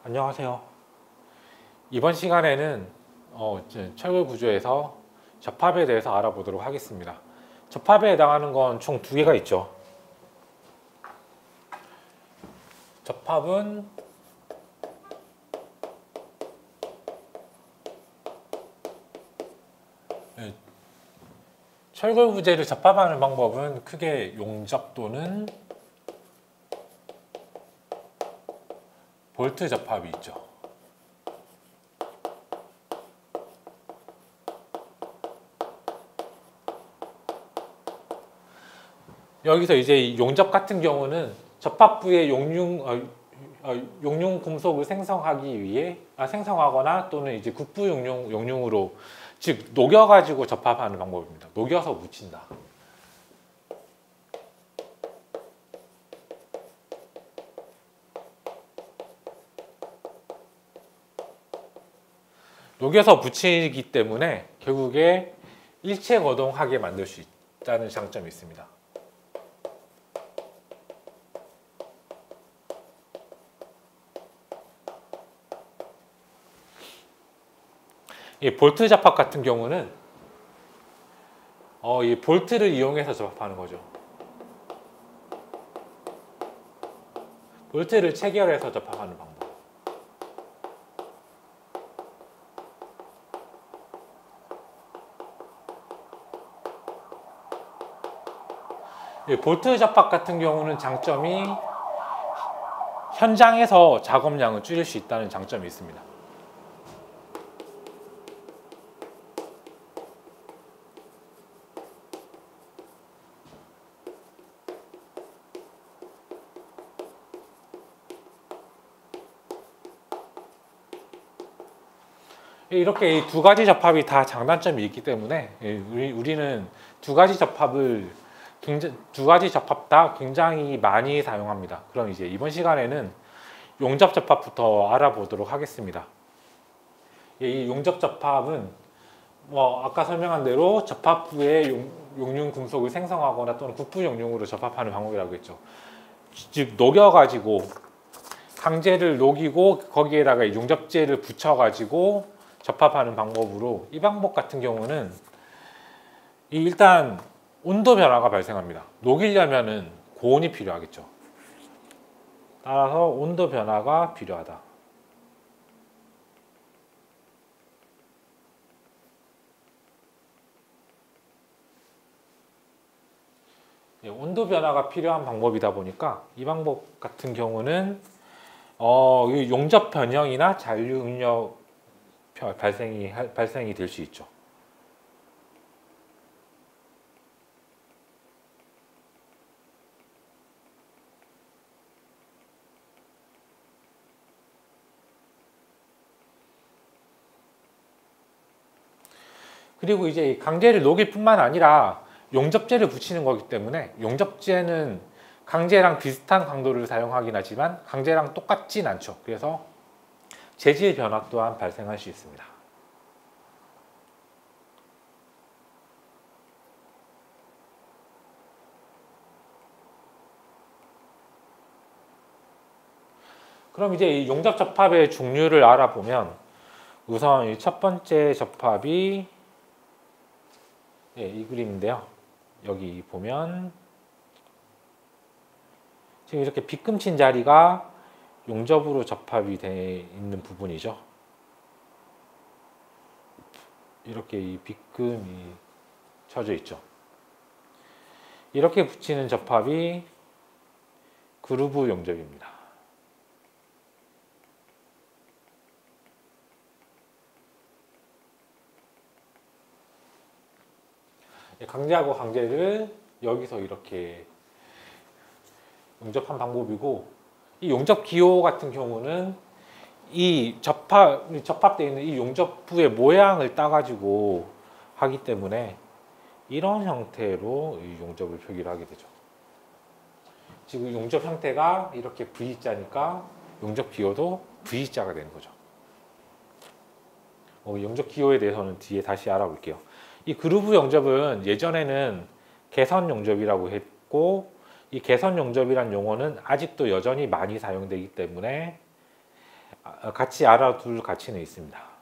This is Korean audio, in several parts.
안녕하세요. 이번 시간에는 철골 구조에서 접합에 대해서 알아보도록 하겠습니다. 접합에 해당하는 건 총 두 개가 있죠. 접합은 철골 부재를 접합하는 방법은 크게 용접 또는 볼트 접합이 있죠. 여기서 이제 용접 같은 경우는 접합부의 용융 금속을 생성하기 위해 생성하거나 또는 이제 국부 용융으로 즉 녹여가지고 접합하는 방법입니다. 녹여서 묻힌다. 녹여서 붙이기 때문에 결국에 일체 거동하게 만들 수 있다는 장점이 있습니다. 이 볼트 접합 같은 경우는 이 볼트를 이용해서 접합하는 거죠. 볼트를 체결해서 접합하는 방법. 이 볼트 접합 같은 경우는 장점이 현장에서 작업량을 줄일 수 있다는 장점이 있습니다. 이렇게 이 두 가지 접합이 다 장단점이 있기 때문에 우리는 두 가지 접합 다 굉장히 많이 사용합니다. 그럼 이제 이번 시간에는 용접 접합부터 알아보도록 하겠습니다. 이 용접 접합은 아까 설명한 대로 접합부에 용융 금속을 생성하거나 또는 국부 용융으로 접합하는 방법이라고 했죠. 즉 녹여가지고 강제를 녹이고 거기에다가 용접제를 붙여가지고 접합하는 방법으로, 이 방법 같은 경우는 일단 온도 변화가 발생합니다. 녹이려면은 고온이 필요하겠죠. 따라서 온도 변화가 필요하다. 온도 변화가 필요한 방법이다 보니까 이 방법 같은 경우는 용접 변형이나 잔류 응력 발생이 될 수 있죠. 그리고 이제 강제를 녹일 뿐만 아니라 용접제를 붙이는 거기 때문에 용접제는 강제랑 비슷한 강도를 사용하긴 하지만 강제랑 똑같진 않죠. 그래서 재질 변화 또한 발생할 수 있습니다. 그럼 이제 이 용접 접합의 종류를 알아보면 우선 이 첫 번째 접합이 이 그림인데요. 여기 보면 지금 이렇게 빗금친 자리가 용접으로 접합이 되어 있는 부분이죠. 이렇게 이 빗금이 쳐져 있죠. 이렇게 붙이는 접합이 그루브 용접입니다. 강제하고 강제를 여기서 이렇게 용접한 방법이고, 이 용접 기호 같은 경우는 이 접합되어 있는 이 용접부의 모양을 따가지고 하기 때문에 이런 형태로 이 용접을 표기를 하게 되죠. 지금 용접 형태가 이렇게 V자니까 용접 기호도 V자가 되는 거죠. 용접 기호에 대해서는 뒤에 다시 알아볼게요. 이 그루브 용접은 예전에는 개선 용접이라고 했고, 이 개선 용접이란 용어는 아직도 여전히 많이 사용되기 때문에 같이 알아둘 가치는 있습니다.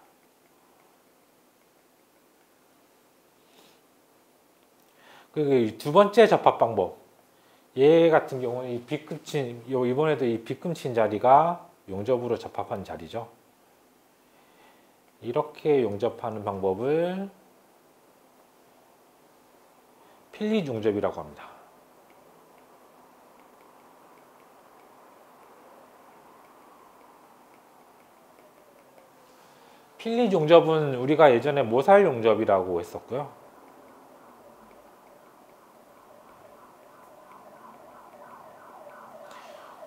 그리고 두 번째 접합 방법, 얘 같은 경우는 이 빗금친, 이번에도 이 빗금친 자리가 용접으로 접합한 자리죠. 이렇게 용접하는 방법을 필립 용접이라고 합니다. 필립 용접은 우리가 예전에 모살 용접이라고 했었고요.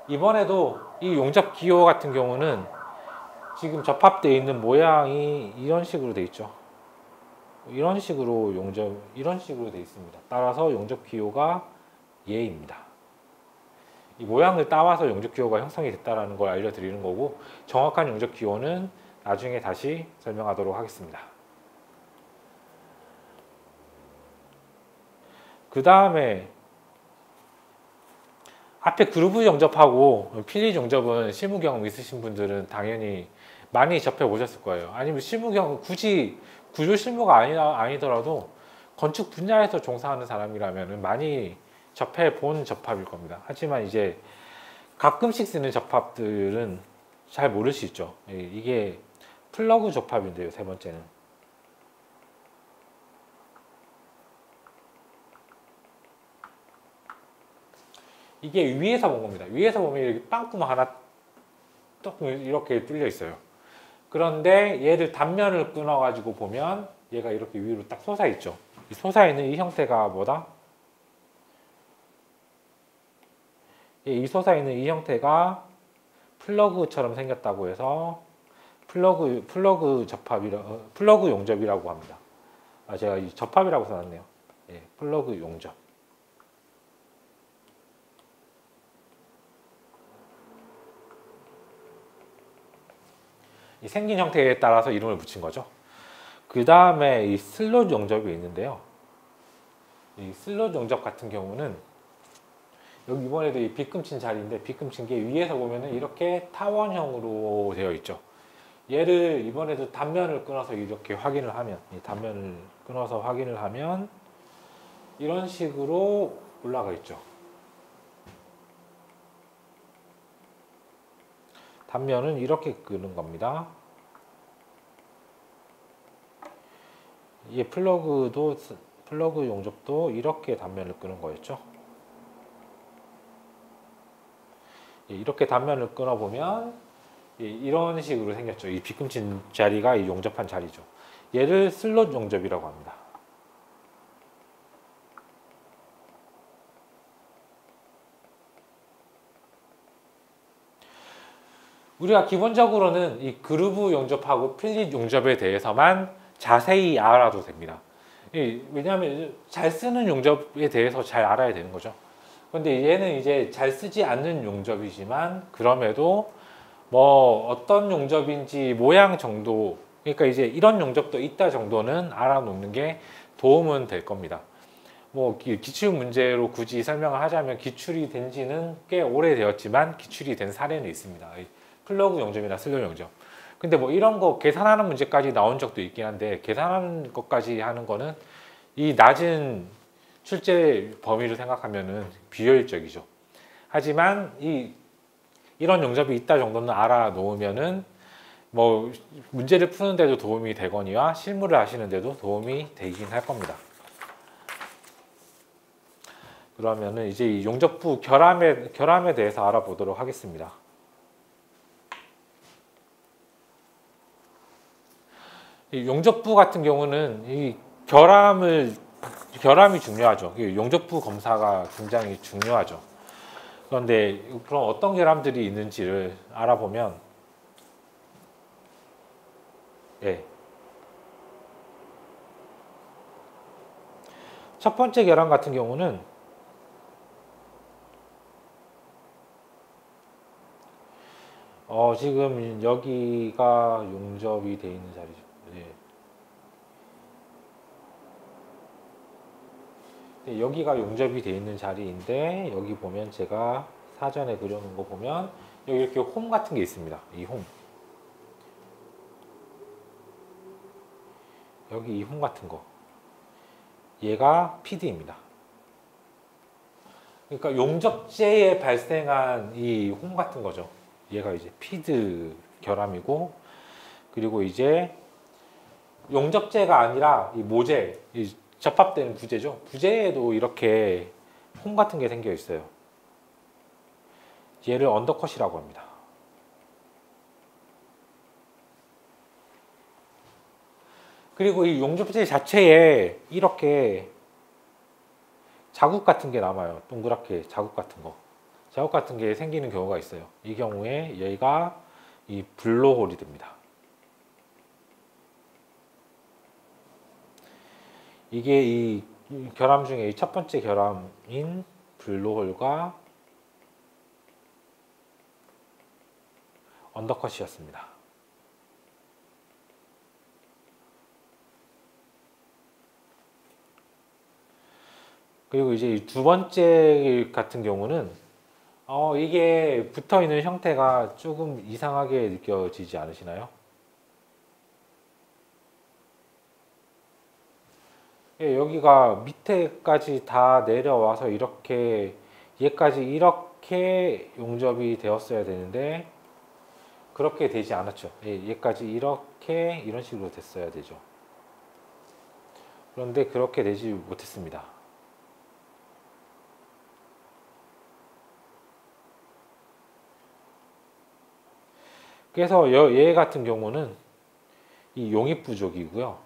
이번에도 이 용접 기호 같은 경우는 지금 접합되어 있는 모양이 이런 식으로 되어 있죠. 이런 식으로 되어 있습니다. 따라서 용접 기호가 얘입니다. 이 모양을 따와서 용접 기호가 형성이 됐다는 걸 알려드리는 거고, 정확한 용접 기호는 나중에 다시 설명하도록 하겠습니다. 그 다음에 앞에 그루브 용접하고 필립 용접은 실무 경험 있으신 분들은 당연히 많이 접해 보셨을 거예요. 아니면 실무 경험, 굳이 구조 실무가 아니더라도 건축 분야에서 종사하는 사람이라면 많이 접해 본 접합일 겁니다. 하지만 이제 가끔씩 쓰는 접합들은 잘 모를 수 있죠. 이게 플러그 접합인데요, 세 번째는. 이게 위에서 본 겁니다. 위에서 보면 이렇게 빵구멍 하나 또 이렇게 뚫려 있어요. 그런데 얘를 단면을 끊어 가지고 보면 얘가 이렇게 위로 딱 솟아 있죠. 이 솟아 있는 이 형태가 뭐다? 이 솟아 있는 이 형태가 플러그처럼 생겼다고 해서 플러그 용접이라고 합니다. 제가 이 접합이라고 써놨네요. 예, 플러그 용접. 이 생긴 형태에 따라서 이름을 붙인 거죠. 그 다음에 이 슬롯 용접이 있는데요. 이 슬롯 용접 같은 경우는 여기 이번에도 이 빗금친 자리인데, 빗금친 게 위에서 보면은 이렇게 타원형으로 되어 있죠. 얘를 이번에도 단면을 끊어서 이렇게 확인을 하면, 이 단면을 끊어서 확인을 하면 이런 식으로 올라가 있죠. 단면은 이렇게 끄는 겁니다. 이 플러그 용접도 이렇게 단면을 끄는 거였죠. 이렇게 단면을 끊어 보면 이런 식으로 생겼죠. 이 빗금친 자리가 이 용접한 자리죠. 얘를 슬롯 용접이라고 합니다. 우리가 기본적으로는 이 그루브 용접하고 필립 용접에 대해서만 자세히 알아도 됩니다. 왜냐하면 잘 쓰는 용접에 대해서 잘 알아야 되는 거죠. 근데 얘는 이제 잘 쓰지 않는 용접이지만, 그럼에도 뭐 어떤 용접인지 모양 정도, 그러니까 이제 이런 용접도 있다 정도는 알아놓는 게 도움은 될 겁니다. 뭐 기출 문제로 굳이 설명을 하자면, 기출이 된 지는 꽤 오래되었지만 기출이 된 사례는 있습니다. 플러그 용접이나 슬롯 용접. 근데 뭐 이런 거 계산하는 문제까지 나온 적도 있긴 한데, 계산하는 것까지 하는 거는 이 낮은 출제 범위를 생각하면은 비효율적이죠. 하지만 이런 용접이 있다 정도는 알아 놓으면은 뭐 문제를 푸는데도 도움이 되거니와 실무를 하시는데도 도움이 되긴 할 겁니다. 그러면은 이제 이 용접부 결함에 대해서 알아보도록 하겠습니다. 이 용접부 같은 경우는 이 결함이 중요하죠. 용접부 검사가 굉장히 중요하죠. 그런데 그럼 어떤 결함들이 있는지를 알아보면, 첫 번째 결함 같은 경우는 지금 여기가 용접이 되어 있는 자리죠. 여기가 용접이 되어 있는 자리인데, 여기 보면 제가 사전에 그려놓은 거 보면 여기 이렇게 홈 같은 게 있습니다. 이 홈. 여기 이 홈 같은 거, 얘가 PD입니다. 그러니까 용접재에 발생한 이 홈 같은 거죠. 얘가 이제 피드 결함이고, 그리고 이제 용접재가 아니라 이 모재, 이 접합되는 부재죠. 부재에도 이렇게 홈 같은 게 생겨 있어요. 얘를 언더컷이라고 합니다. 그리고 이 용접재 자체에 이렇게 자국 같은 게 남아요. 동그랗게 자국 같은 거. 자국 같은 게 생기는 경우가 있어요. 이 경우에 얘가 이 블로홀이 됩니다. 이게 이 결함 중에 첫 번째 결함인 블로홀과 언더컷이었습니다. 그리고 이제 두 번째 같은 경우는 이게 붙어 있는 형태가 조금 이상하게 느껴지지 않으시나요? 예, 여기가 밑에까지 다 내려와서 이렇게 얘까지 이렇게 용접이 되었어야 되는데 그렇게 되지 않았죠. 예, 얘까지 이렇게 이런 식으로 됐어야 되죠. 그런데 그렇게 되지 못했습니다. 그래서 얘 같은 경우는 이 용입 부족이고요.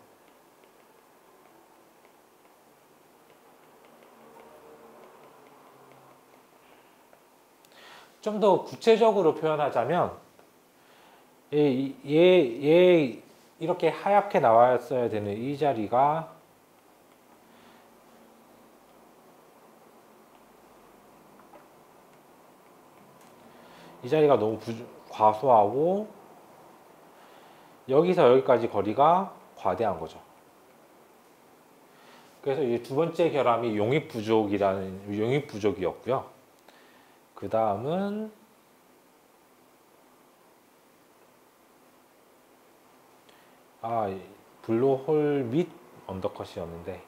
좀 더 구체적으로 표현하자면 얘 이렇게 하얗게 나왔어야 되는 이 자리가 너무 과소하고 여기서 여기까지 거리가 과대한 거죠. 그래서 이 두 번째 결함이 용입 부족이었고요. 그 다음은 블로홀 및 언더컷이었는데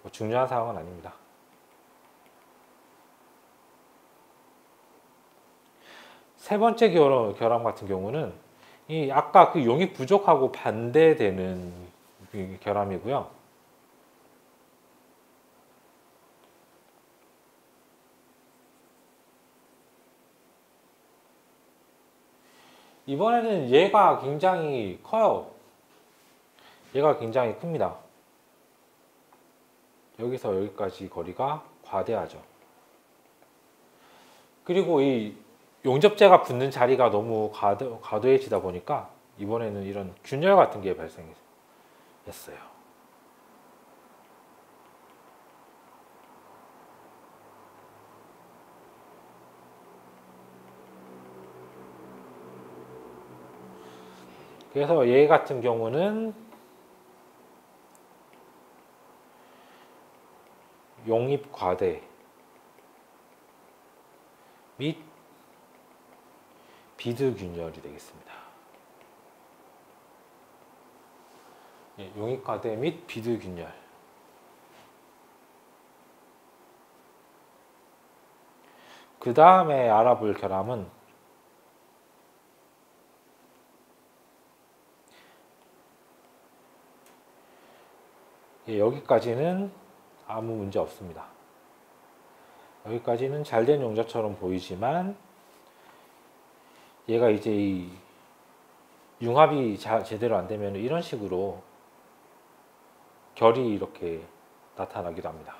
뭐 중요한 사항은 아닙니다. 세 번째 결함 같은 경우는 이 아까 그 용입 부족하고 반대되는 결함이고요. 이번에는 얘가 굉장히 커요. 얘가 굉장히 큽니다. 여기서 여기까지 거리가 과대하죠. 그리고 이 용접재가 붙는 자리가 너무 과도해지다 보니까 이번에는 이런 균열 같은 게 발생했어요. 그래서 얘 같은 경우는 용입 과대 및 비드균열이 되겠습니다. 예, 용입 과대 및 비드균열. 그 다음에 알아볼 결함은 여기까지는 아무 문제 없습니다. 여기까지는 잘된 용접처럼 보이지만 얘가 이제 이 융합이 제대로 안 되면 이런 식으로 결이 이렇게 나타나기도 합니다.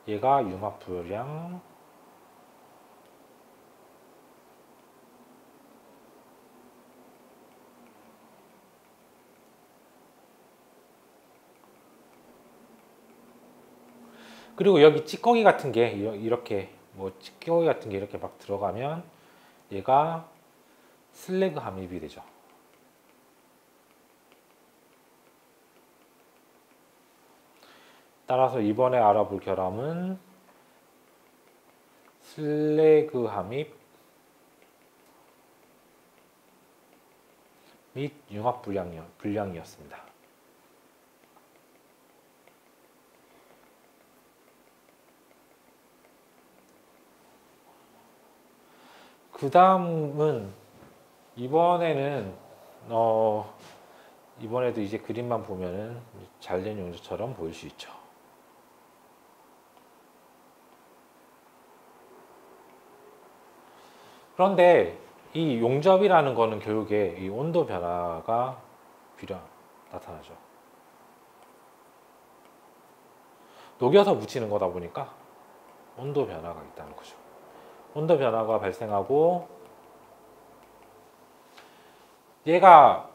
얘가 융합 불량, 그리고 여기 찌꺼기 같은 게 이렇게 찌꺼기 같은 게 이렇게 막 들어가면 얘가 슬래그 함입이 되죠. 따라서 이번에 알아볼 결함은 슬래그 함입 및 융합 불량이었습니다. 그 다음은 이번에는 이번에도 이제 그림만 보면은 잘된 용접처럼 보일 수 있죠. 그런데 이 용접이라는 거는 결국에 이 온도 변화가 나타나죠. 녹여서 묻히는 거다 보니까 온도 변화가 있다는 거죠. 온도 변화가 발생하고 얘가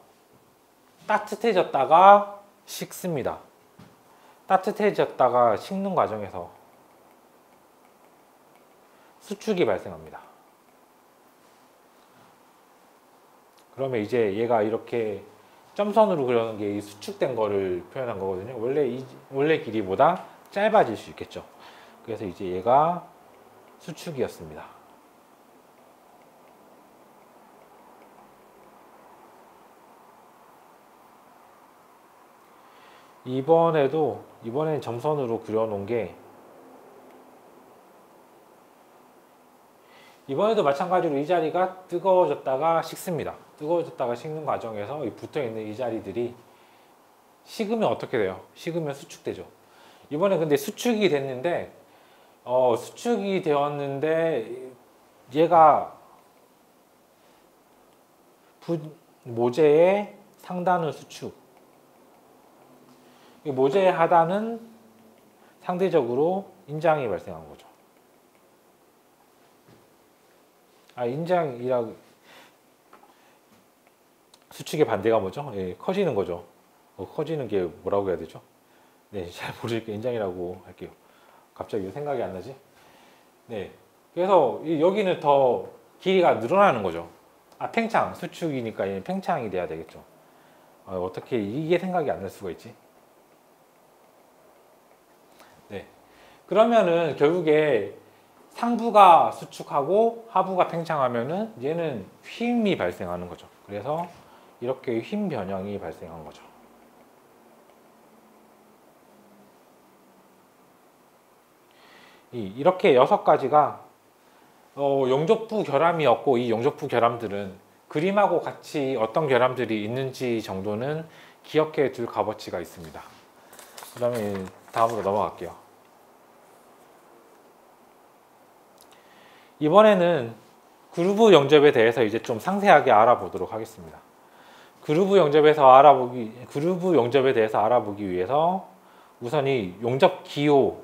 따뜻해졌다가 식습니다. 따뜻해졌다가 식는 과정에서 수축이 발생합니다. 그러면 이제 얘가 이렇게 점선으로 그려놓은 게 이 수축된 거를 표현한 거거든요. 원래 길이보다 짧아질 수 있겠죠. 그래서 이제 얘가 수축이었습니다. 이번엔 점선으로 그려놓은 게 이번에도 마찬가지로 이 자리가 뜨거워졌다가 식습니다. 뜨거워졌다가 식는 과정에서 붙어있는 이 자리들이 식으면 어떻게 돼요? 식으면 수축되죠. 이번에 근데 수축이 됐는데 수축이 되었는데 얘가 모재의 상단은 수축, 모재의 하단은 상대적으로 인장이 발생한 거죠. 수축의 반대가 뭐죠? 예, 커지는 거죠. 커지는 게 뭐라고 해야 되죠? 네, 잘 모르니까 인장이라고 할게요. 갑자기 생각이 안 나지? 네, 그래서 여기는 더 길이가 늘어나는 거죠. 팽창, 수축이니까 얘는 팽창이 돼야 되겠죠. 어떻게 이게 생각이 안 날 수가 있지? 네, 그러면은 결국에 상부가 수축하고 하부가 팽창하면은 얘는 휨이 발생하는 거죠. 그래서 이렇게 휨 변형이 발생한 거죠. 이렇게 6가지가 용접부 결함이었고, 이 용접부 결함들은 그림하고 같이 어떤 결함들이 있는지 정도는 기억해 둘 값어치가 있습니다. 그러면 다음으로 넘어갈게요. 이번에는 그루브 용접에 대해서 이제 좀 상세하게 알아보도록 하겠습니다. 그루브 용접에 대해서 알아보기 위해서 우선 이 용접 기호를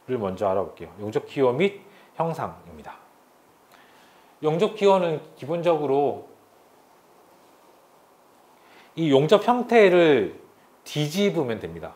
먼저 알아볼게요. 용접 기호 및 형상입니다. 용접 기호는 기본적으로 이 용접 형태를 뒤집으면 됩니다.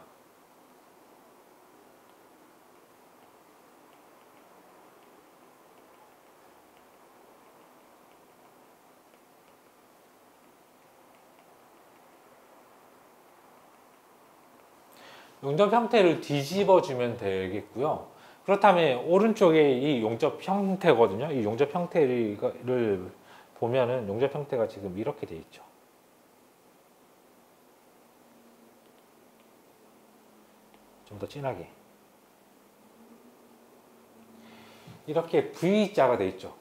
용접 형태를 뒤집어 주면 되겠고요. 그렇다면 오른쪽에 이 용접 형태거든요. 이 용접 형태를 보면은 용접 형태가 지금 이렇게 돼 있죠. 좀 더 진하게 이렇게 V자가 돼 있죠.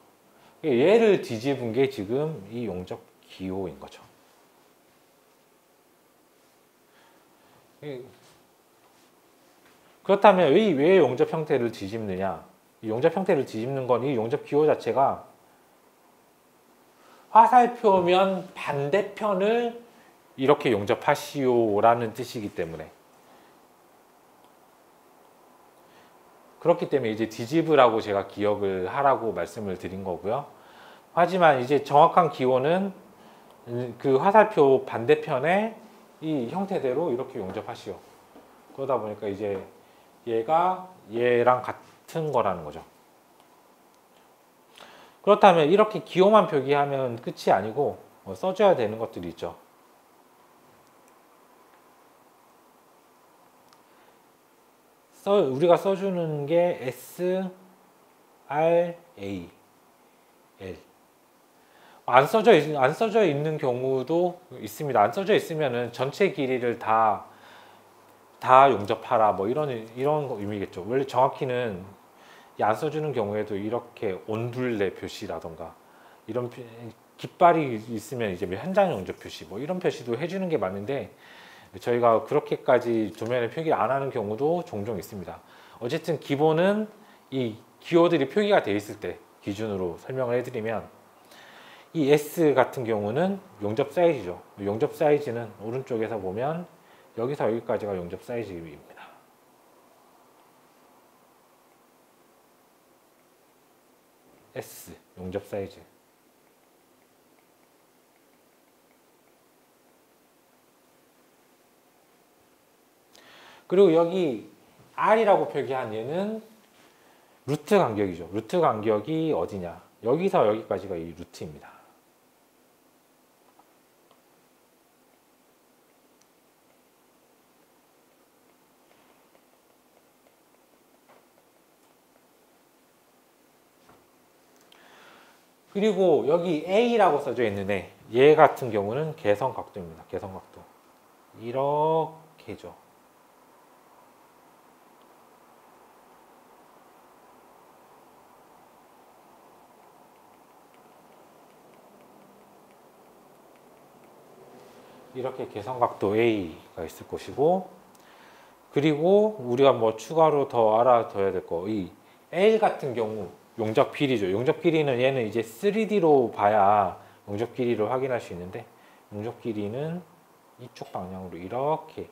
얘를 뒤집은 게 지금 이 용접 기호인 거죠. 그렇다면 왜 용접 형태를 뒤집느냐? 이 용접 형태를 뒤집는 건 이 용접 기호 자체가 화살표면 반대편을 이렇게 용접하시오라는 뜻이기 때문에, 그렇기 때문에 이제 뒤집으라고 제가 기억을 하라고 말씀을 드린 거고요. 하지만 이제 정확한 기호는 그 화살표 반대편에 이 형태대로 이렇게 용접하시오. 그러다 보니까 이제 얘가 얘랑 같은 거라는 거죠. 그렇다면 이렇게 기호만 표기하면 끝이 아니고 써줘야 되는 것들이 있죠. 우리가 써주는 게 S, R, A, L. 안 써져 있는 경우도 있습니다. 안 써져 있으면은 전체 길이를 다 용접하라 뭐 이런 의미겠죠. 원래 정확히는 이 안 써주는 경우에도 이렇게 온둘레 표시라던가 이런 깃발이 있으면 이제 현장 용접 표시 뭐 이런 표시도 해주는 게 맞는데 저희가 그렇게까지 도면에 표기를 안 하는 경우도 종종 있습니다. 어쨌든 기본은 이 기호들이 표기가 되어 있을 때 기준으로 설명을 해드리면 이 S 같은 경우는 용접 사이즈죠. 용접 사이즈는 오른쪽에서 보면 여기서 여기까지가 용접 사이즈입니다. S 용접 사이즈. 그리고 여기 R이라고 표기한 얘는 루트 간격이죠. 루트 간격이 어디냐? 여기서 여기까지가 이 루트입니다. 그리고 여기 A라고 써져 있는데 얘 같은 경우는 개선 각도입니다. 개선 각도. 이렇게죠. 이렇게 개선각도 A가 있을 것이고, 그리고 우리가 뭐 추가로 더 알아둬야 될 거, 이 L 같은 경우 용접 길이죠. 용접 길이는 얘는 이제 3D로 봐야 용접 길이를 확인할 수 있는데, 용접 길이는 이쪽 방향으로 이렇게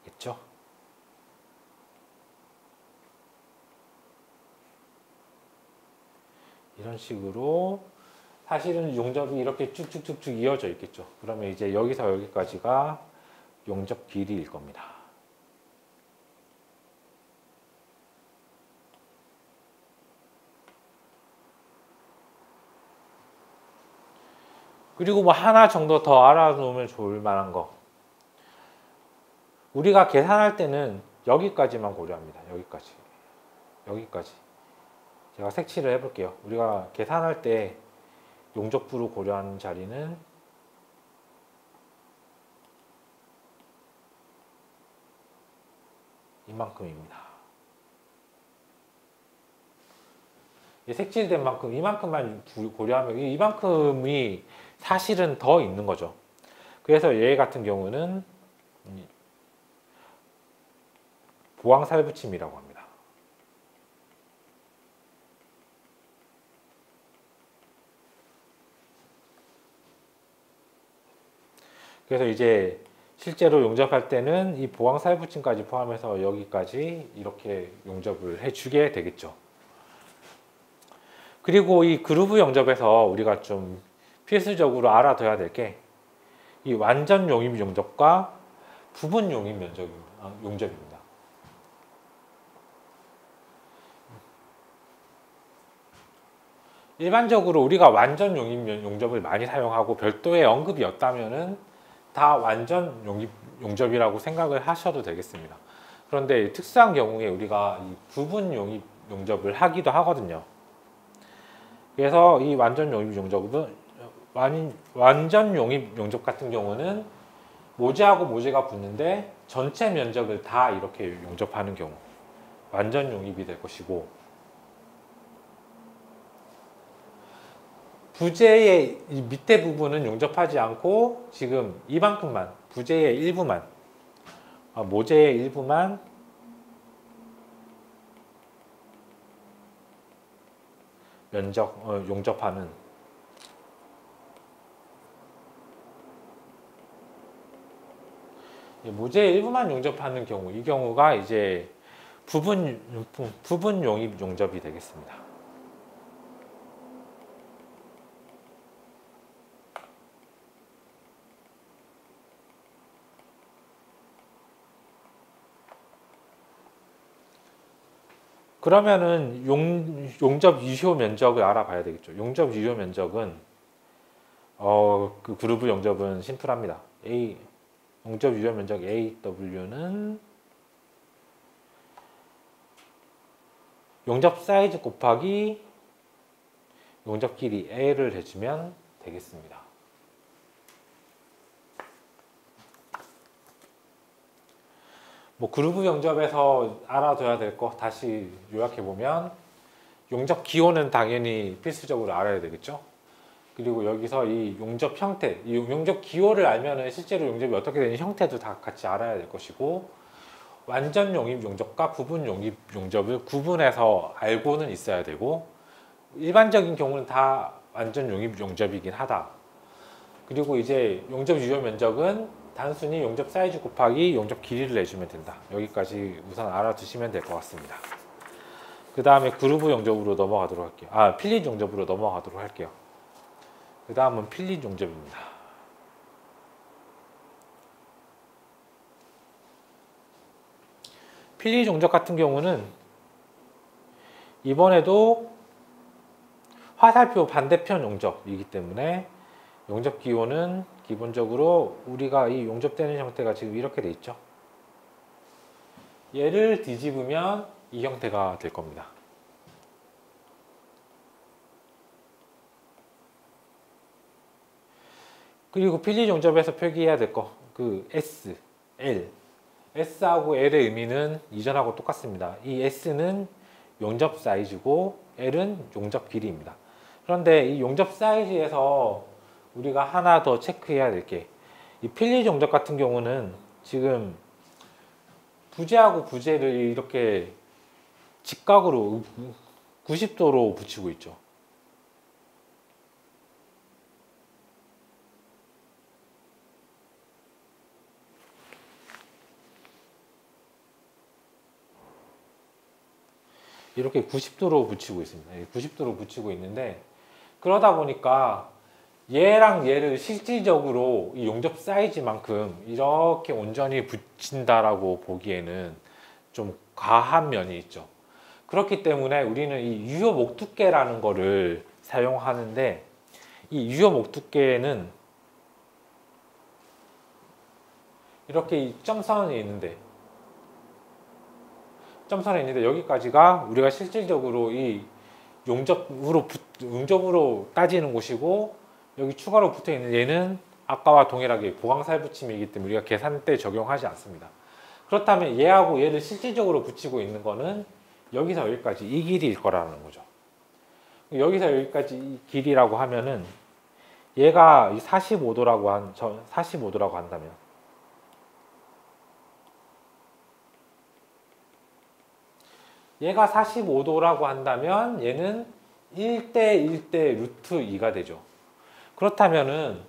있겠죠. 이런 식으로 사실은 용접이 이렇게 쭉쭉쭉쭉 이어져 있겠죠. 그러면 이제 여기서 여기까지가 용접 길이일 겁니다. 그리고 뭐 하나 정도 더 알아놓으면 좋을 만한 거. 우리가 계산할 때는 여기까지만 고려합니다. 여기까지. 제가 색칠을 해볼게요. 우리가 계산할 때 용접부로 고려하는 자리는 이만큼입니다. 색칠된 만큼 이만큼만 고려하면 이만큼이 사실은 더 있는 거죠. 그래서 얘 같은 경우는 보왕살붙임이라고 합니다. 그래서 이제 실제로 용접할 때는 이 보왕살붙임까지 포함해서 여기까지 이렇게 용접을 해주게 되겠죠. 그리고 이 그루브 용접에서 우리가 좀 필수적으로 알아둬야 될 게 이 완전 용입 용접과 부분 용입 용접입니다. 일반적으로 우리가 완전 용입 용접을 많이 사용하고 별도의 언급이 없다면은 다 완전 용입 용접이라고 생각을 하셔도 되겠습니다. 그런데 특수한 경우에 우리가 이 부분 용입 용접을 하기도 하거든요. 그래서 이 완전 용입 용접은 완전 용입 용접 같은 경우는 모재하고 모재가 붙는데 전체 면적을 다 이렇게 용접하는 경우 완전 용입이 될 것이고, 부재의 이 밑에 부분은 용접하지 않고 지금 이만큼만, 부재의 일부만, 모재의 일부만 용접하는, 모재의 일부만 용접하는 경우, 이 경우가 이제 부분 용입 용접이 되겠습니다. 그러면은 용접 유효 면적을 알아봐야 되겠죠. 용접 유효 면적은 그 그루브 용접은 심플합니다. 용접 유효 면적 AW는 용접 사이즈 곱하기 용접 길이 L을 해주면 되겠습니다. 뭐 그루브 용접에서 알아둬야 될 거 다시 요약해 보면 용접 기호는 당연히 필수적으로 알아야 되겠죠. 그리고 여기서 이 용접 형태, 이 용접 기호를 알면은 실제로 용접이 어떻게 되는 형태도 다 같이 알아야 될 것이고, 완전 용입 용접과 부분 용입 용접을 구분해서 알고는 있어야 되고, 일반적인 경우는 다 완전 용입 용접이긴 하다. 그리고 이제 용접 유효 면적은 단순히 용접 사이즈 곱하기 용접 길이를 내주면 된다. 여기까지 우선 알아두시면 될 것 같습니다. 그 다음에 그루브 용접으로 넘어가도록 할게요. 필릿 용접으로 넘어가도록 할게요. 그 다음은 필릿 용접입니다. 필릿 용접 같은 경우는 이번에도 화살표 반대편 용접이기 때문에 용접 기호는 기본적으로 우리가 이 용접되는 형태가 지금 이렇게 돼 있죠. 얘를 뒤집으면 이 형태가 될 겁니다. 그리고 필릿 용접에서 표기해야 될 거, 그 S, L. S하고 L의 의미는 이전하고 똑같습니다. 이 S는 용접 사이즈고 L은 용접 길이입니다. 그런데 이 용접 사이즈에서 우리가 하나 더 체크해야 될 게, 이 필릿 용접 같은 경우는 지금 부재하고 부재를 이렇게 직각으로 90도로 붙이고 있죠. 이렇게 90도로 붙이고 있습니다. 90도로 붙이고 있는데, 그러다 보니까 얘랑 얘를 실질적으로 이 용접 사이즈만큼 이렇게 온전히 붙인다라고 보기에는 좀 과한 면이 있죠. 그렇기 때문에 우리는 이 유효 목두께라는 거를 사용하는데, 이 유효 목두께는 이렇게 점선이 있는데, 여기까지가 우리가 실질적으로 이 용접으로 따지는 곳이고, 여기 추가로 붙어 있는 얘는 아까와 동일하게 보강살 붙임이기 때문에 우리가 계산 때 적용하지 않습니다. 그렇다면 얘하고 얘를 실질적으로 붙이고 있는 거는 여기서 여기까지 이 길이일 거라는 거죠. 여기서 여기까지 이 길이라고 하면은 얘가 45도라고 한다면, 얘가 45도라고 한다면 얘는 1대 1대 루트 2가 되죠. 그렇다면은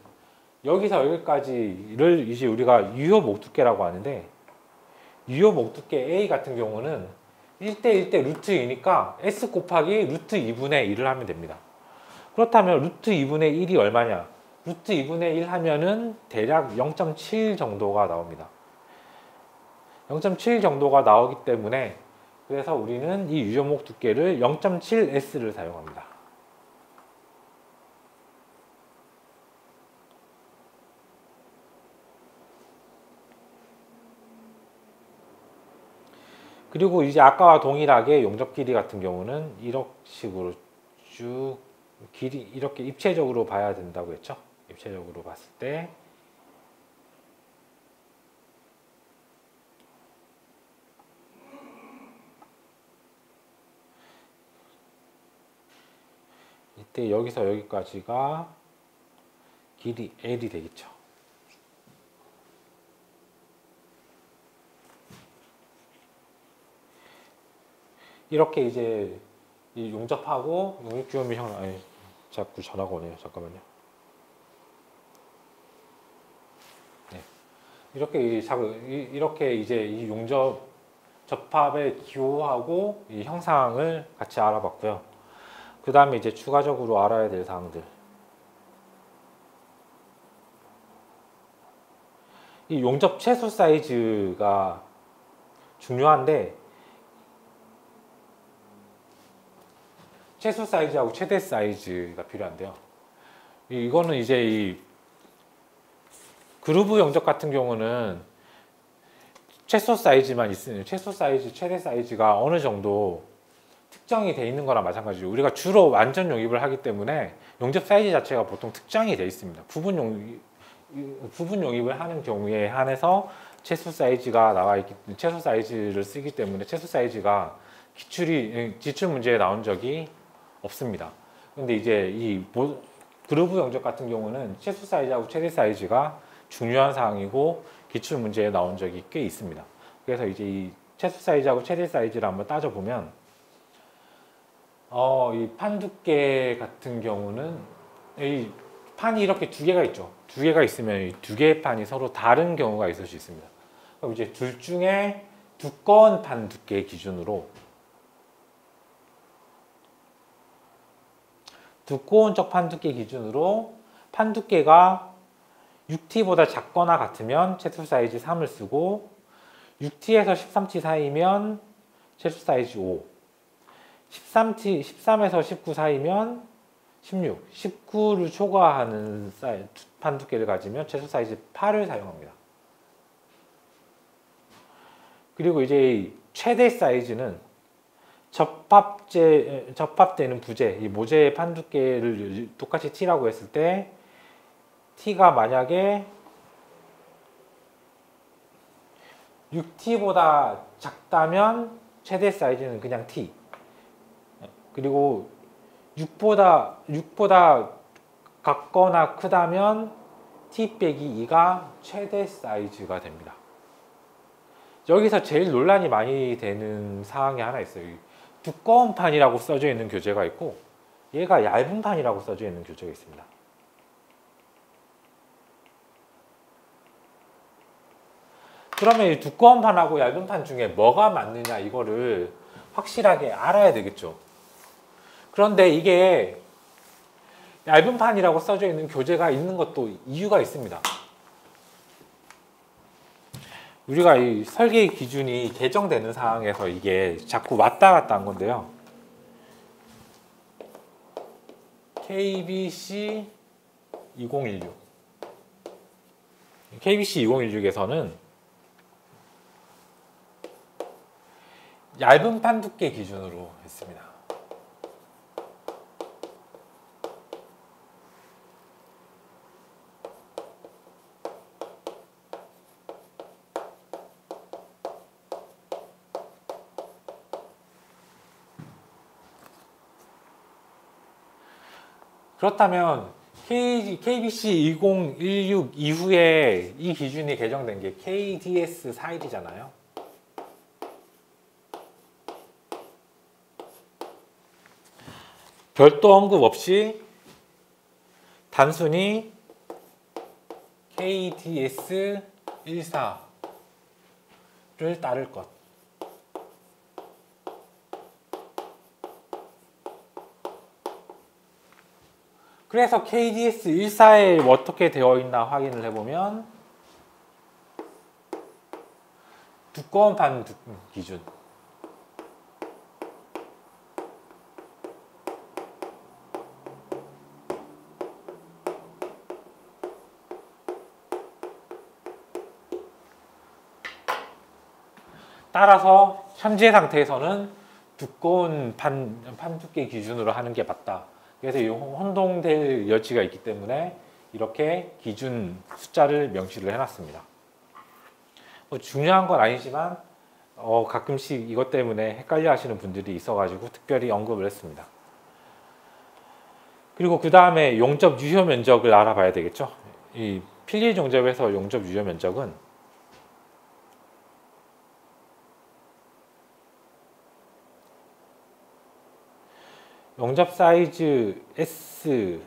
여기서 여기까지를 이제 우리가 유효 목두께라고 하는데, 유효 목두께 A 같은 경우는 1대 1대 루트 2니까 S 곱하기 루트 2분의 1을 하면 됩니다. 그렇다면 루트 2분의 1이 얼마냐? 루트 2분의 1 하면은 대략 0.7 정도가 나옵니다. 0.7 정도가 나오기 때문에, 그래서 우리는 이 유효 목두께를 0.7S를 사용합니다. 그리고 이제 아까와 동일하게 용접 길이 같은 경우는 이런 식으로 쭉 길이 이렇게 입체적으로 봐야 된다고 했죠. 입체적으로 봤을 때 이때 여기서 여기까지가 길이 L이 되겠죠. 이렇게 이제 이 용접하고 용접기호미 형, 아니 자꾸 전화가 오네요. 잠깐만요. 네. 이렇게 이제 이 용접 접합의 기호하고 이 형상을 같이 알아봤고요. 그 다음에 이제 추가적으로 알아야 될 사항들. 이 용접 최소 사이즈가 중요한데, 최소 사이즈하고 최대 사이즈가 필요한데요. 이거는 이제 이 그루브 용접 같은 경우는 최소 사이즈만 있으면 최소 사이즈, 최대 사이즈가 어느 정도 특정이 돼 있는 거랑 마찬가지로 우리가 주로 완전 용입을 하기 때문에 용접 사이즈 자체가 보통 특정이 돼 있습니다. 부분 용입을 하는 경우에 한해서 최소 사이즈가 나와 있기 때문에 최소 사이즈를 쓰기 때문에 최소 사이즈가 기출 문제에 나온 적이 없습니다. 근데 이제 이 그루브 용접 같은 경우는 최소 사이즈하고 최대 사이즈가 중요한 사항이고 기출 문제에 나온 적이 꽤 있습니다. 그래서 이제 이 최소 사이즈하고 최대 사이즈를 한번 따져보면 이 판 두께 같은 경우는 이 판이 이렇게 두 개가 있죠. 두 개가 있으면 이 두 개의 판이 서로 다른 경우가 있을 수 있습니다. 그럼 이제 둘 중에 두꺼운 판 두께 기준으로 두꺼운 쪽 판 두께 기준으로 판 두께가 6T보다 작거나 같으면 최소 사이즈 3을 쓰고 6T에서 13T 사이면 최소 사이즈 5, 13에서 19 사이면 16, 19를 초과하는 판 두께를 가지면 최소 사이즈 8을 사용합니다. 그리고 이제 최대 사이즈는 접합되는 부재, 이 모재의 판 두께를 똑같이 T라고 했을 때 T가 만약에 6T보다 작다면 최대 사이즈는 그냥 T, 그리고 6보다 같거나 크다면 T 빼기 2가 최대 사이즈가 됩니다. 여기서 제일 논란이 많이 되는 사항이 하나 있어요. 두꺼운 판이라고 써져 있는 교재가 있고 얘가 얇은 판이라고 써져 있는 교재가 있습니다. 그러면 이 두꺼운 판하고 얇은 판 중에 뭐가 맞느냐 이거를 확실하게 알아야 되겠죠. 그런데 이게 얇은 판이라고 써져 있는 교재가 있는 것도 이유가 있습니다. 우리가 이 설계 기준이 개정되는 상황에서 이게 자꾸 왔다 갔다 한 건데요. KBC 2016 KBC2016에서는 얇은 판 두께 기준으로 했습니다. 그렇다면 KBC 2016 이후에 이 기준이 개정된 게 KDS 41이잖아요. 별도 언급 없이 단순히 KDS 14를 따를 것. 그래서 KDS 14에 어떻게 되어 있나 확인을 해보면 두꺼운 판 기준, 따라서 현재 상태에서는 두꺼운 판 두께 기준으로 하는 게 맞다. 그래서 이 혼동될 여지가 있기 때문에 이렇게 기준 숫자를 명시를 해놨습니다. 중요한 건 아니지만 가끔씩 이것 때문에 헷갈려 하시는 분들이 있어가지고 특별히 언급을 했습니다. 그리고 그 다음에 용접 유효 면적을 알아봐야 되겠죠. 이 필립 용접에서 용접 유효 면적은 용접 사이즈 S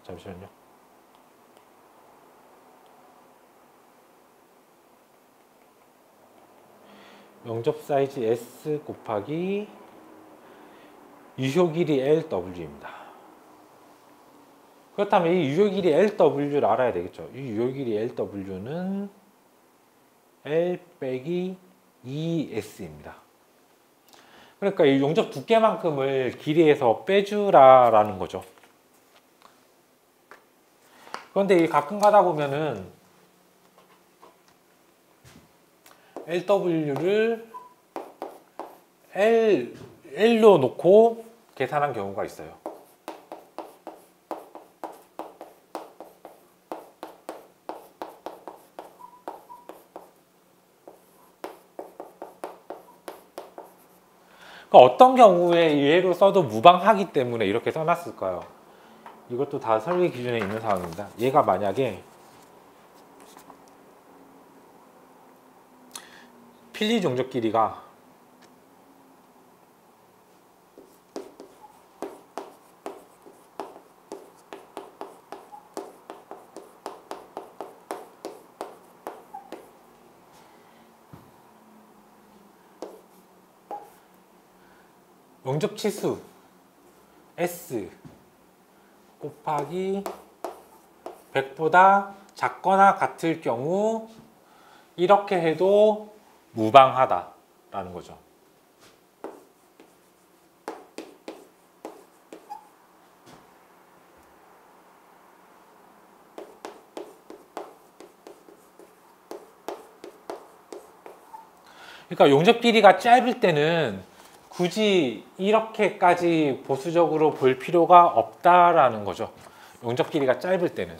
잠시만요. 용접 사이즈 S 곱하기 유효 길이 LW입니다. 그렇다면 이 유효 길이 LW를 알아야 되겠죠. 이 유효 길이 LW는 L 빼기 2S입니다. 그러니까 이 용접 두께만큼을 길이에서 빼주라라는 거죠. 그런데 이 가끔 가다 보면은 LW를 L로 놓고 계산한 경우가 있어요. 어떤 경우에 예로 써도 무방하기 때문에 이렇게 써놨을까요? 이것도 다 설계 기준에 있는 사항입니다. 얘가 만약에 필지 용접 길이가 용접 치수 S 곱하기 100보다 작거나 같을 경우 이렇게 해도 무방하다라는 거죠. 그러니까 용접 길이가 짧을 때는 굳이 이렇게까지 보수적으로 볼 필요가 없다라는 거죠. 용접 길이가 짧을 때는.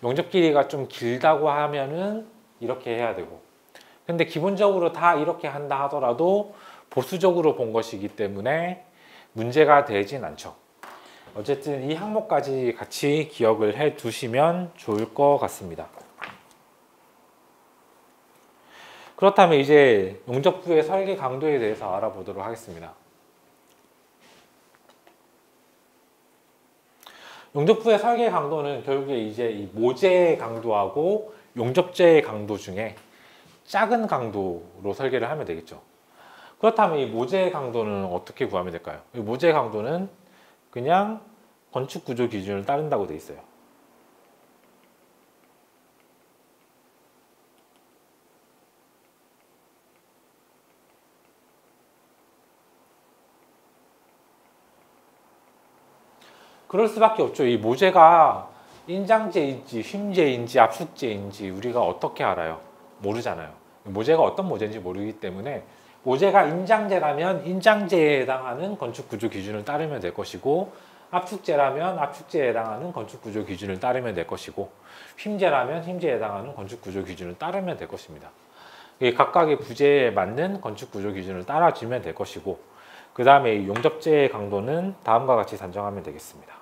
용접 길이가 좀 길다고 하면은 이렇게 해야 되고, 근데 기본적으로 다 이렇게 한다 하더라도 보수적으로 본 것이기 때문에 문제가 되진 않죠. 어쨌든 이 항목까지 같이 기억을 해 두시면 좋을 것 같습니다. 그렇다면 이제 용접부의 설계 강도에 대해서 알아보도록 하겠습니다. 용접부의 설계 강도는 결국에 이제 이 모재 강도하고 용접재 강도 중에 작은 강도로 설계를 하면 되겠죠. 그렇다면 이 모재 강도는 어떻게 구하면 될까요? 이 모재 강도는 그냥 건축 구조 기준을 따른다고 되어 있어요. 그럴 수밖에 없죠. 이 모재가 인장재인지 휨재인지 압축재인지 우리가 어떻게 알아요? 모르잖아요. 모재가 어떤 모재인지 모르기 때문에 모재가 인장재라면 인장재에 해당하는 건축구조 기준을 따르면 될 것이고, 압축재라면 압축재에 해당하는 건축구조 기준을 따르면 될 것이고, 휨재라면 휨재에 해당하는 건축구조 기준을 따르면 될 것입니다. 각각의 부재에 맞는 건축구조 기준을 따라주면 될 것이고, 그 다음에 용접재의 강도는 다음과 같이 산정하면 되겠습니다.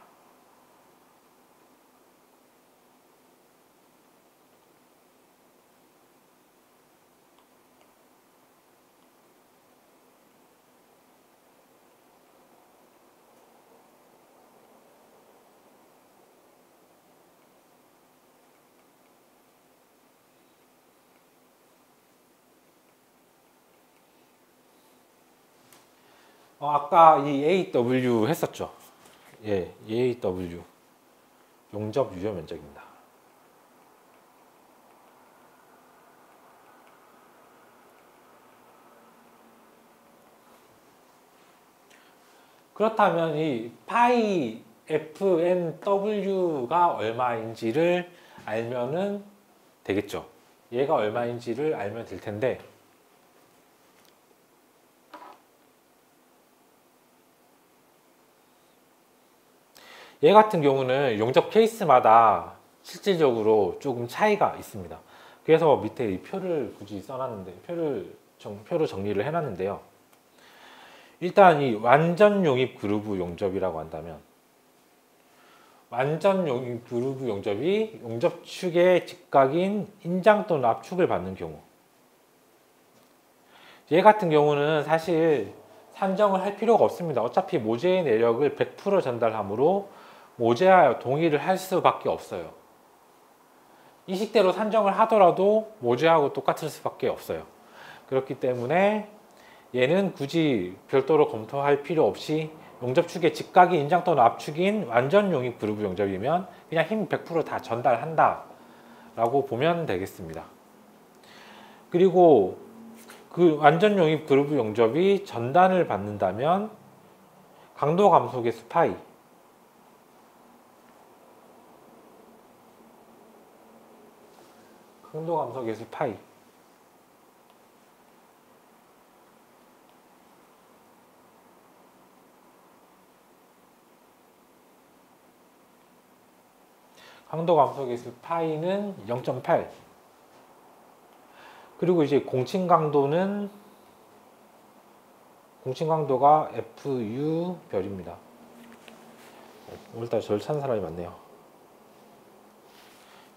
아까 이 AW 했었죠. 예, AW 용접 유효 면적입니다. 그렇다면 이 파이 FNW가 얼마인지를 알면은 되겠죠. 얘가 얼마인지를 알면 될 텐데, 얘 같은 경우는 용접 케이스마다 실질적으로 조금 차이가 있습니다. 그래서 밑에 이 표를 굳이 써놨는데, 표로 정리를 해놨는데요. 일단 이 완전 용입 그루브 용접이라고 한다면, 완전 용입 그루브 용접이 용접축의 직각인 인장 또는 압축을 받는 경우, 얘 같은 경우는 사실 산정을 할 필요가 없습니다. 어차피 모재의 내력을 100% 전달하므로 모재와 동일을 할 수밖에 없어요. 이 식대로 산정을 하더라도 모재하고 똑같을 수밖에 없어요. 그렇기 때문에 얘는 굳이 별도로 검토할 필요 없이 용접축의 직각이 인장 또는 압축인 완전 용입 그루브 용접이면 그냥 힘 100% 다 전달한다 라고 보면 되겠습니다. 그리고 그 완전 용입 그루브 용접이 전단을 받는다면 강도 감속의 스파이, 강도 감소 계수 파이. 강도 감소 계수 파이는 0.8. 그리고 이제 공칭 강도가 FU 별입니다. 오늘따라 저를 찾는 사람이 많네요.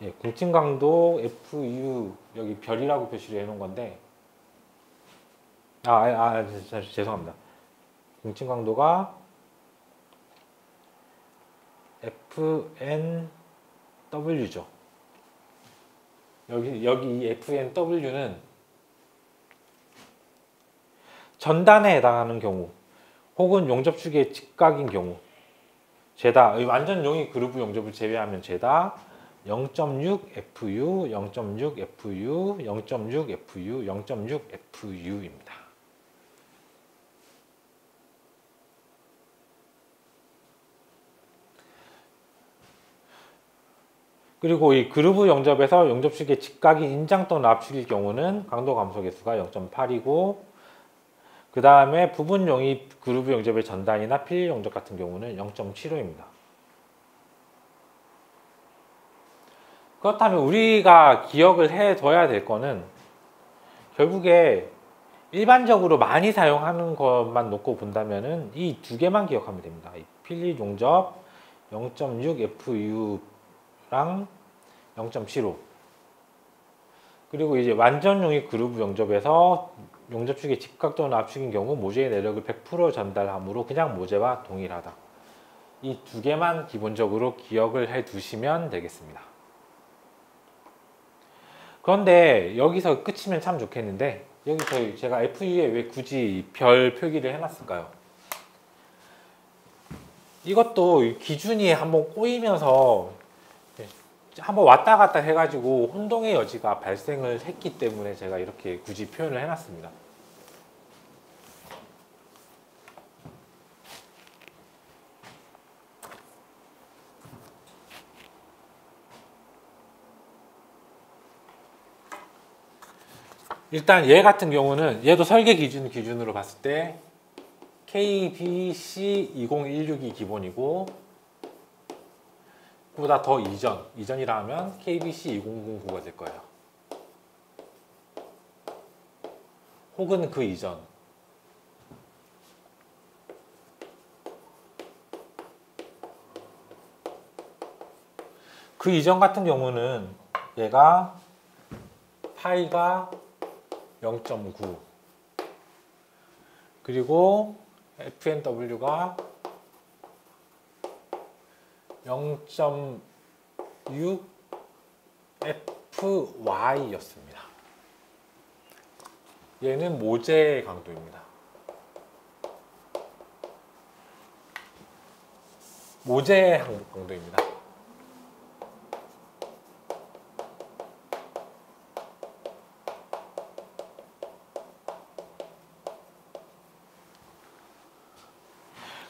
예, 공칭 강도 FU 여기 별이라고 표시를 해놓은 건데, 죄송합니다. 공칭 강도가 FNW죠. 여기 이 FNW는 전단에 해당하는 경우, 혹은 용접축의 직각인 경우, 죄다 완전 용의 그루브 용접을 제외하면 죄다 0.6 FU, 0.6 FU, 0.6 FU, 0.6 FU입니다. 그리고 이 그루브 용접에서 용접축의 직각인 인장 또는 압축일 경우는 강도 감소 계수가 0.8이고, 그 다음에 부분 용의 그루브 용접의 전단이나 필 용접 같은 경우는 0.75입니다. 그렇다면 우리가 기억을 해둬야 될 거는, 결국에 일반적으로 많이 사용하는 것만 놓고 본다면은 이 두 개만 기억하면 됩니다. 이 필립 용접 0.6 FU랑 0.75. 그리고 이제 완전 용의 그루브 용접에서 용접축의 직각 또는 압축인 경우 모재의 내력을 100% 전달하므로 그냥 모재와 동일하다. 이 두 개만 기본적으로 기억을 해 두시면 되겠습니다. 그런데 여기서 끝이면 참 좋겠는데, 여기서 제가 FU에 왜 굳이 별 표기를 해놨을까요? 이것도 기준이 한번 꼬이면서 한번 왔다 갔다 해가지고 혼동의 여지가 발생을 했기 때문에 제가 이렇게 굳이 표현을 해놨습니다. 일단 얘 같은 경우는 얘도 설계 기준으로 봤을 때 KBC 2016이 기본이고, 그보다 더 이전이라 하면 KBC 2009가 될 거예요. 혹은 그 이전. 그 이전 같은 경우는 얘가 파이가 0.9, 그리고 FNW가 0.6 FY였습니다. 얘는 모재 강도입니다. 모재 강도입니다.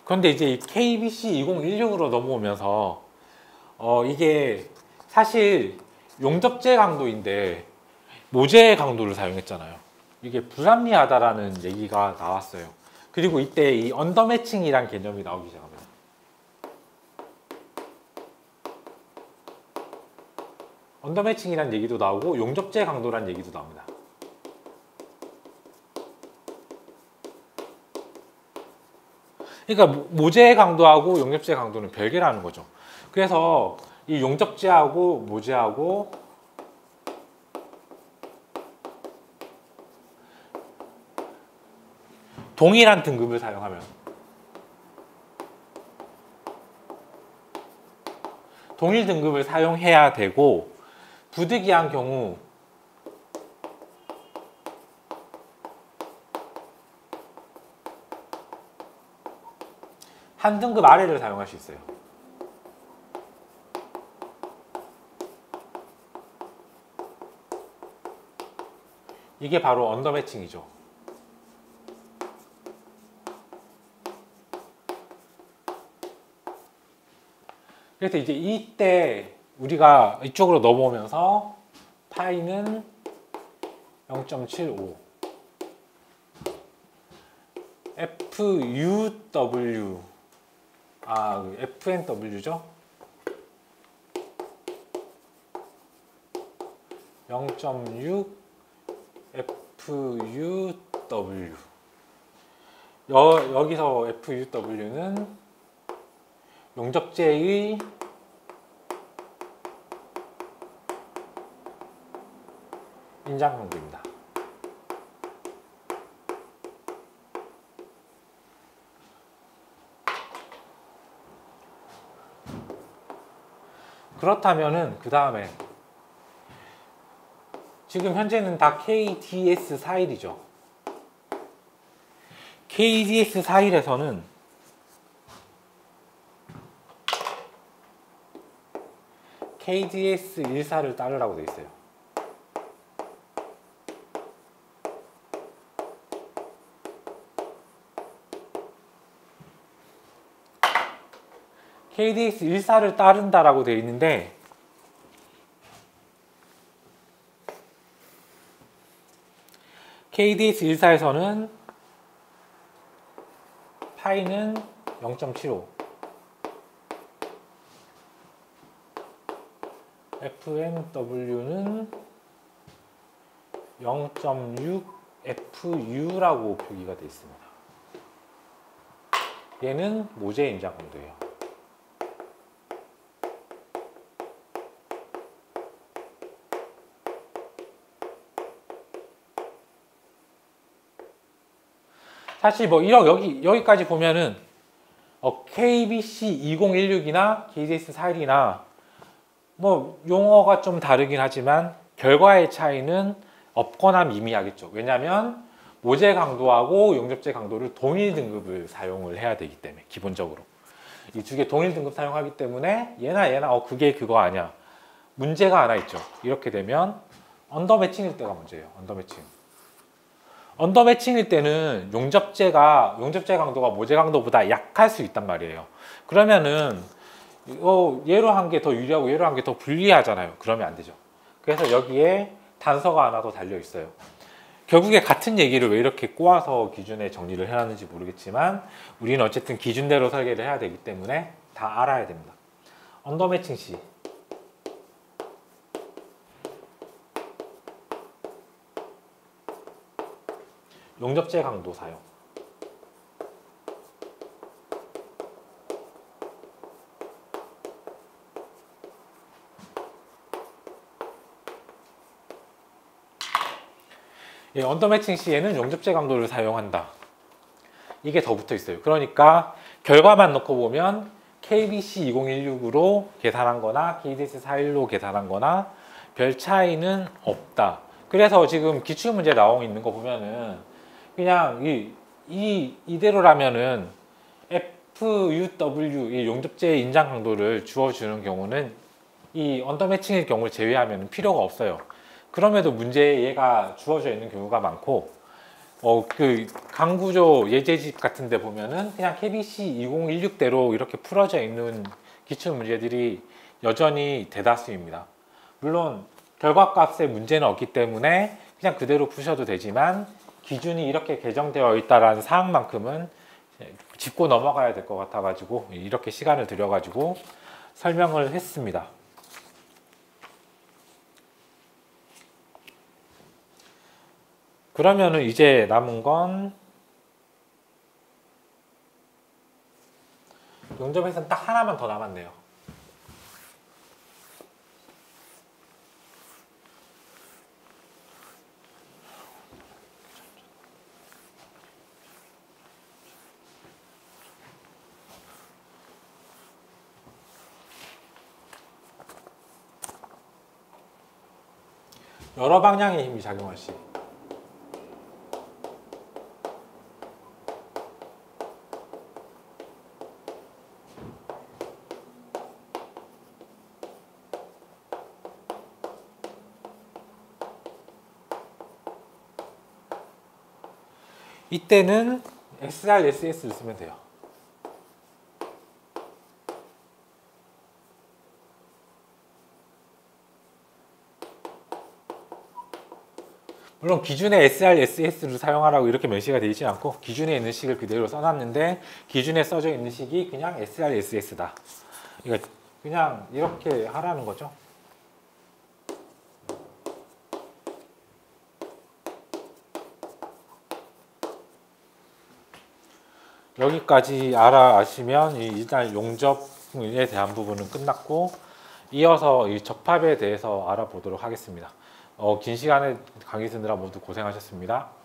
그런데 이제 이 KBC 2016으로 넘어오면서 이게 사실 용접재 강도인데 모재 강도를 사용했잖아요. 이게 불합리하다라는 얘기가 나왔어요. 그리고 이때 이 언더매칭이란 개념이 나오기 시작합니다. 언더매칭이란 얘기도 나오고 용접재 강도란 얘기도 나옵니다. 그러니까 모재 강도하고 용접재 강도는 별개라는 거죠. 그래서 이 용접재하고 모재하고 동일한 등급을 사용하면, 동일 등급을 사용해야 되고, 부득이한 경우 한 등급 아래를 사용할 수 있어요. 이게 바로 언더매칭이죠. 그래서 이제 이때 우리가 이쪽으로 넘어오면서 파이는 0.75. FUW FNW죠? 0.6 FUW. 여기서 FUW는 용접제의 인장 강도입니다. 그렇다면은 그 다음에 지금 현재는 다 KDS41이죠. KDS41에서는 KDS14를 따르라고 되어 있어요. KDS14를 따른다라고 되어 있는데 KDS14에서는 파이는 0.75 FNW는 0.6 FU라고 표기가 되어 있습니다. 얘는 모재 인장 강도예요. 사실 뭐 여기까지 보면은 KBC 2016이나 KDS41이나 뭐 용어가 좀 다르긴 하지만 결과의 차이는 없거나 미미하겠죠. 왜냐하면 모재 강도하고 용접제 강도를 동일 등급을 사용을 해야 되기 때문에 기본적으로 이 두 개 동일 등급 사용하기 때문에 얘나 그게 그거 아니야. 문제가 하나 있죠. 이렇게 되면 언더 매칭일 때가 문제예요. 언더 매칭일 때는 용접제 강도가 모재 강도보다 약할 수 있단 말이에요. 그러면은 얘로 한 게 더 유리하고 얘로 한 게 더 불리하잖아요. 그러면 안 되죠. 그래서 여기에 단서가 하나 더 달려 있어요. 결국에 같은 얘기를 왜 이렇게 꼬아서 기준에 정리를 해놨는지 모르겠지만 우리는 어쨌든 기준대로 설계를 해야 되기 때문에 다 알아야 됩니다. 언더 매칭 시 용접제 강도 사용. 언더 매칭 시에는 용접제 강도를 사용한다. 이게 더 붙어 있어요. 그러니까 결과만 놓고 보면 KBC 2016으로 계산한 거나 KDS41로 계산한 거나 별 차이는 없다. 그래서 지금 기출문제 나오고 있는 거 보면은 그냥 이대로라면은 FUW 이 용접제 인장 강도를 주어주는 경우는 이 언더 매칭의 경우를 제외하면 필요가 없어요. 그럼에도 문제에 얘가 주어져 있는 경우가 많고 그 강구조 예제집 같은 데 보면은 그냥 KBC 2016대로 이렇게 풀어져 있는 기출 문제들이 여전히 대다수입니다. 물론 결과값에 문제는 없기 때문에 그냥 그대로 푸셔도 되지만 기준이 이렇게 개정되어 있다라는 사항만큼은 짚고 넘어가야 될 것 같아가지고 이렇게 시간을 들여가지고 설명을 했습니다. 그러면은 이제 남은 건 용접에서는 딱 하나만 더 남았네요. 여러 방향의 힘이 작용할 시 이때는 SRSS를 쓰면 돼요. 물론 기준에 SR, SS를 사용하라고 이렇게 명시가 되어 있지 않고 기준에 있는 식을 그대로 써놨는데 기준에 써져 있는 식이 그냥 SR, SS다. 그러니까 그냥 이렇게 하라는 거죠. 여기까지 알아시면 일단 용접에 대한 부분은 끝났고 이어서 이 접합에 대해서 알아보도록 하겠습니다. 긴 시간에 강의 듣느라 모두 고생하셨습니다.